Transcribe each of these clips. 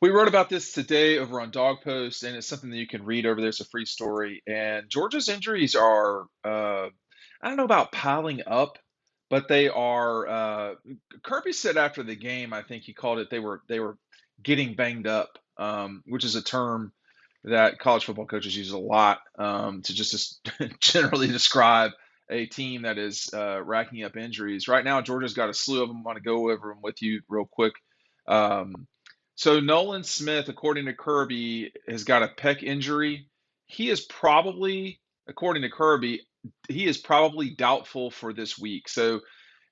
We wrote about this today over on Dog Post, and it's something that you can read over there. It's a free story. And Georgia's injuries are, I don't know about piling up, but they are. Kirby said after the game, I think he called it they were getting banged up, which is a term that college football coaches use a lot to just generally describe a team that is racking up injuries. Right now, Georgia's got a slew of them. I want to go over them with you real quick. So Nolan Smith, according to Kirby, has got a pec injury. He is probably, according to Kirby, he is probably doubtful for this week. So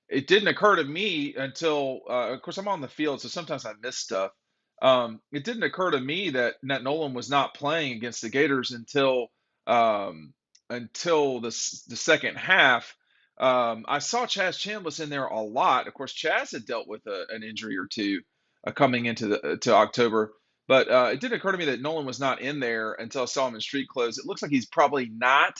it didn't occur to me until, of course, I'm on the field, so sometimes I miss stuff. It didn't occur to me that Nolan was not playing against the Gators um, until the second half. I saw Chaz Chambliss in there a lot. Of course, Chaz had dealt with an injury or two coming into to October, but it didn't occur to me that Nolan was not in there until I saw him in street clothes. It looks like he's probably not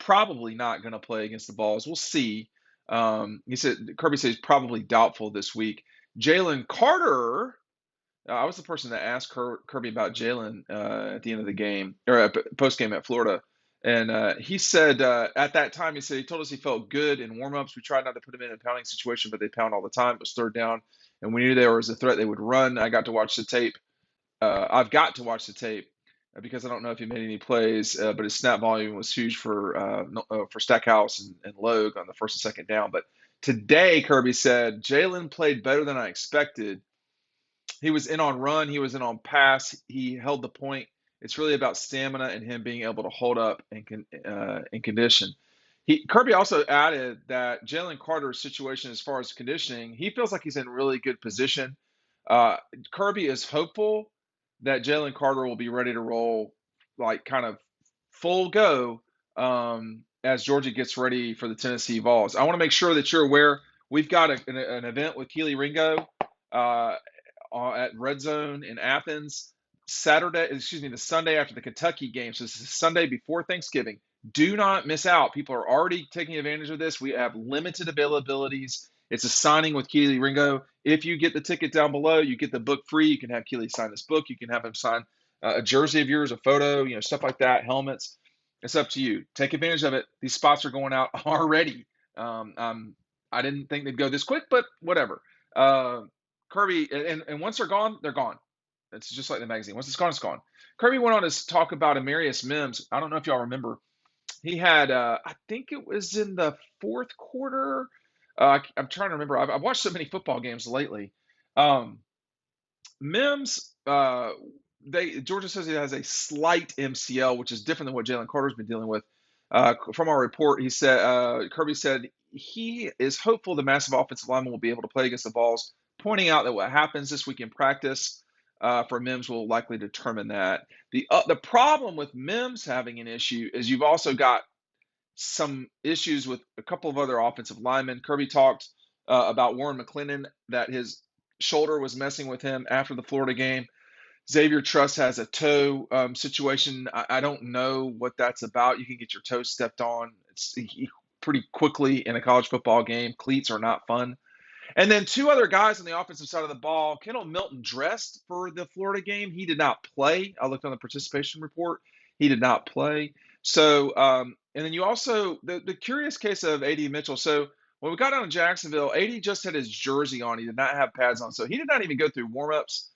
going to play against the Vols. We'll see. He said Kirby says he's probably doubtful this week. Jalen Carter, I was the person that asked Kirby about Jalen at the end of the game or post game at Florida, and he said at that time he told us he felt good in warmups. We tried not to put him in a pounding situation, but they pound all the time. It was third down, and we knew there was a threat they would run. I got to watch the tape. I've got to watch the tape because I don't know if he made any plays, but his snap volume was huge for Stackhouse and Logue on the first and second down. But today, Kirby said Jalen played better than I expected. He was in on run, he was in on pass, he held the point. It's really about stamina and him being able to hold up in condition. Kirby also added that Jalen Carter's situation as far as conditioning, he feels like he's in really good position. Uh, Kirby is hopeful that Jalen Carter will be ready to roll, like kind of full go as Georgia gets ready for the Tennessee Vols. I want to make sure that you're aware we've got an event with Kelee Ringo uh, at Red Zone in Athens the Sunday after the Kentucky game. So this is Sunday before Thanksgiving. Do not miss out. People are already taking advantage of this. We have limited availabilities. It's a signing with Kelee Ringo. If you get the ticket down below, you get the book free. You can have Kelee sign this book. You can have him sign a jersey of yours, a photo, stuff like that, helmets. It's up to you. Take advantage of it. These spots are going out already. I didn't think they'd go this quick, but whatever. Kirby, and once they're gone, they're gone. It's just like the magazine. Once it's gone, it's gone. Kirby went on to talk about Amarius Mims. I don't know if y'all remember. He had, I think it was in the fourth quarter. I'm trying to remember. I've watched so many football games lately. Um, Mims, Georgia says he has a slight MCL, which is different than what Jalen Carter's been dealing with. From our report, he said Kirby said he is hopeful the massive offensive lineman will be able to play against the Vols, pointing out that what happens this week in practice for Mims will likely determine that. The problem with Mims having an issue is you've also got some issues with a couple of other offensive linemen. Kirby talked about Warren McClendon, that his shoulder was messing with him after the Florida game. Xavier Truss has a toe situation. I don't know what that's about. You can get your toe stepped on pretty quickly in a college football game. Cleats are not fun. And then two other guys on the offensive side of the ball. Kendall Milton dressed for the Florida game. He did not play. I looked on the participation report. He did not play. So, and then you also, the curious case of A.D. Mitchell. So when we got down to Jacksonville, A.D. just had his jersey on. He did not have pads on. So he did not even go through warmups.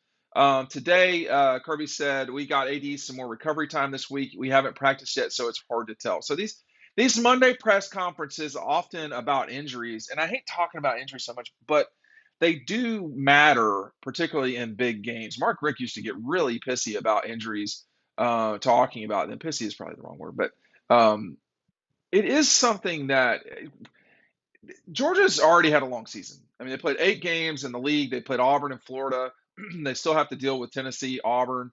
Today, Kirby said, we got AD some more recovery time this week. We haven't practiced yet, so it's hard to tell. So these Monday press conferences often about injuries, and I hate talking about injuries so much, but they do matter, particularly in big games. Mark Rick used to get really pissy about injuries, talking about them. Pissy is probably the wrong word, but it is something that Georgia's already had a long season. I mean, they played 8 games in the league. They played Auburn and Florida. They still have to deal with Tennessee, Auburn,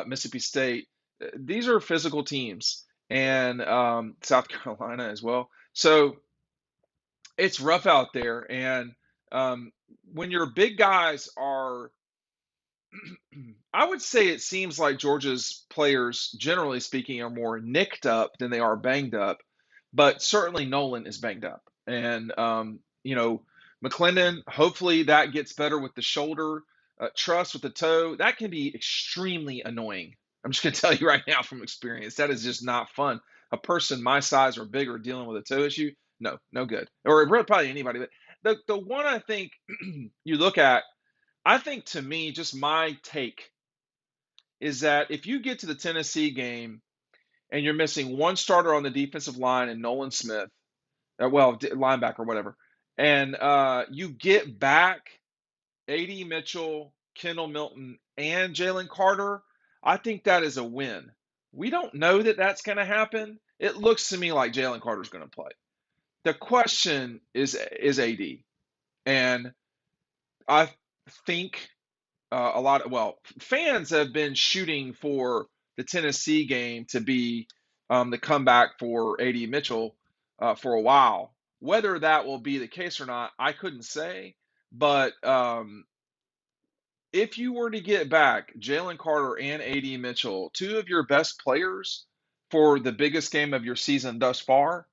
Mississippi State. These are physical teams, and South Carolina as well. So it's rough out there. And when your big guys are, I would say it seems like Georgia's players, generally speaking, are more nicked up than they are banged up. But certainly Nolan is banged up. And, McClendon, hopefully that gets better with the shoulder. Truss with the toe, that can be extremely annoying. I'm just going to tell you right now from experience, that is just not fun. A person my size or bigger dealing with a toe issue, no, no good. Or probably anybody. But the one I think you look at, I think to me, just my take is that if you get to the Tennessee game and you're missing one starter on the defensive line and Nolan Smith, linebacker, whatever, and you get back A.D. Mitchell, Kendall Milton, and Jalen Carter, I think that is a win. We don't know that that's going to happen. It looks to me like Jalen Carter's going to play. The question is AD, and I think fans have been shooting for the Tennessee game to be the comeback for A.D. Mitchell for a while. Whether that will be the case or not, I couldn't say. But if you were to get back Jalen Carter and A.D. Mitchell, two of your best players for the biggest game of your season thus far,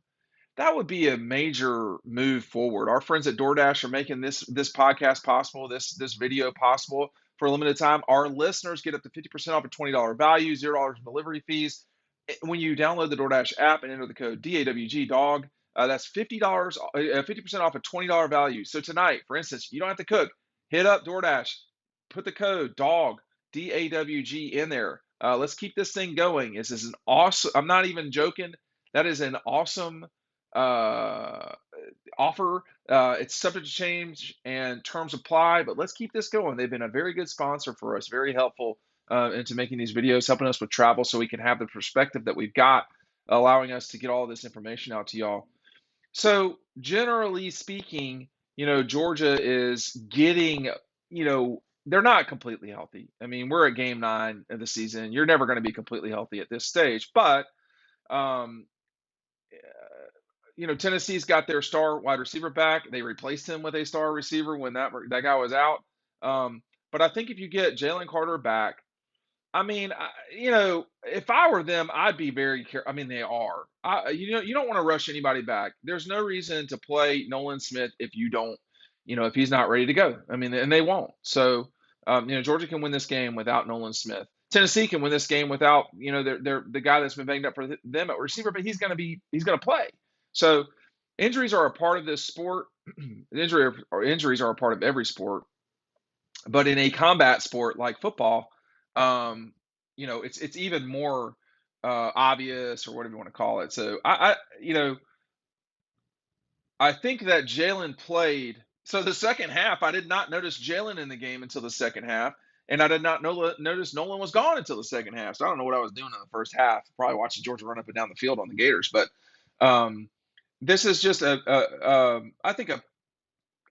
that would be a major move forward. Our friends at Doordash are making this podcast possible, this video possible for a limited time. Our listeners get up to 50% off a $20 value, $0 in delivery fees. When you download the Doordash app and enter the code DAWG dog, that's $50, 50% off a $20 value. So tonight, for instance, you don't have to cook. Hit up Doordash, put the code dog DAWG in there. Let's keep this thing going. This is an awesome. I'm not even joking. That is an awesome uh, offer. It's subject to change and terms apply, but let's keep this going. They've been a very good sponsor for us, very helpful into making these videos, helping us with travel so we can have the perspective that we've got, allowing us to get all this information out to y'all. So, generally speaking, Georgia is getting, they're not completely healthy. I mean, we're at game 9 of the season. You're never going to be completely healthy at this stage, but um, Tennessee's got their star wide receiver back. They replaced him with a star receiver when that guy was out. But I think if you get Jalen Carter back, I mean, if I were them, I'd be very careful. I mean, they are. You don't want to rush anybody back. There's no reason to play Nolan Smith if you don't, if he's not ready to go. I mean, and they won't. So, Georgia can win this game without Nolan Smith. Tennessee can win this game without, they're the guy that's been banged up for them at receiver, but he's going to play. So, injuries are a part of this sport. Injuries are a part of every sport, but in a combat sport like football, it's even more obvious or whatever you want to call it. So I think that Jalen played. So the second half, I did not notice Jalen in the game until the second half, and I did not notice Nolan was gone until the second half. So I don't know what I was doing in the first half. Probably watching Georgia run up and down the field on the Gators, but this is just I think a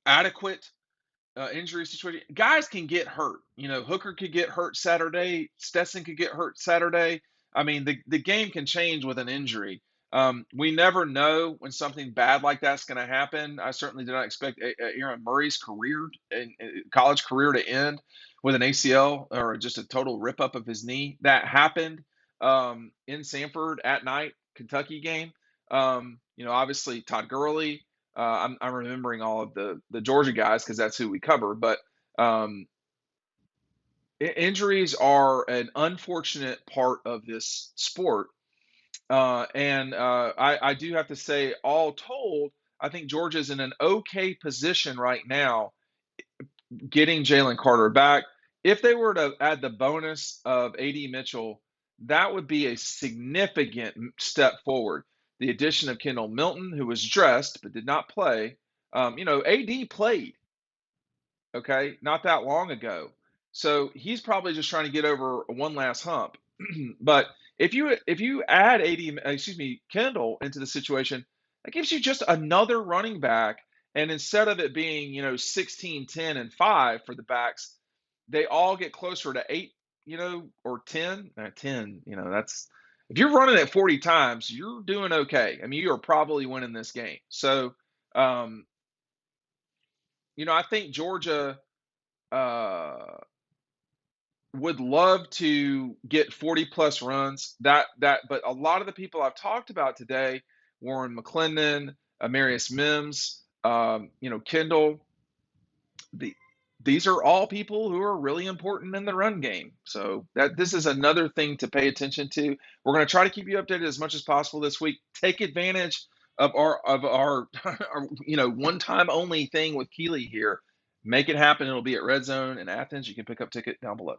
adequate injury situation. Guys can get hurt. Hooker could get hurt Saturday. Stetson could get hurt Saturday. I mean, the game can change with an injury. We never know when something bad like that's going to happen. I certainly did not expect Aaron Murray's college career to end with an ACL or just a total rip up of his knee. That happened in Sanford at night, Kentucky game. Obviously Todd Gurley. I'm remembering all of the Georgia guys because that's who we cover. But injuries are an unfortunate part of this sport. I do have to say, all told, I think Georgia's in an okay position right now getting Jalen Carter back. If they were to add the bonus of A.D. Mitchell, that would be a significant step forward. The addition of Kendall Milton, who was dressed but did not play. A.D. played, okay, not that long ago. So he's probably just trying to get over one last hump. But if you add Kendall into the situation, that gives you just another running back. And instead of it being, 16, 10, and 5 for the backs, they all get closer to 8, or 10. 10, that's if you're running it 40 times, you're doing okay. I mean, you're probably winning this game. So, I think Georgia would love to get 40 plus runs. But a lot of the people I've talked about today, Warren McClendon, Amarius Mims, Kendall, these are all people who are really important in the run game. So that this is another thing to pay attention to. We're going to try to keep you updated as much as possible this week. Take advantage of our one time only thing with Kelee here. Make it happen. It'll be at Red Zone in Athens. You can pick up ticket down below.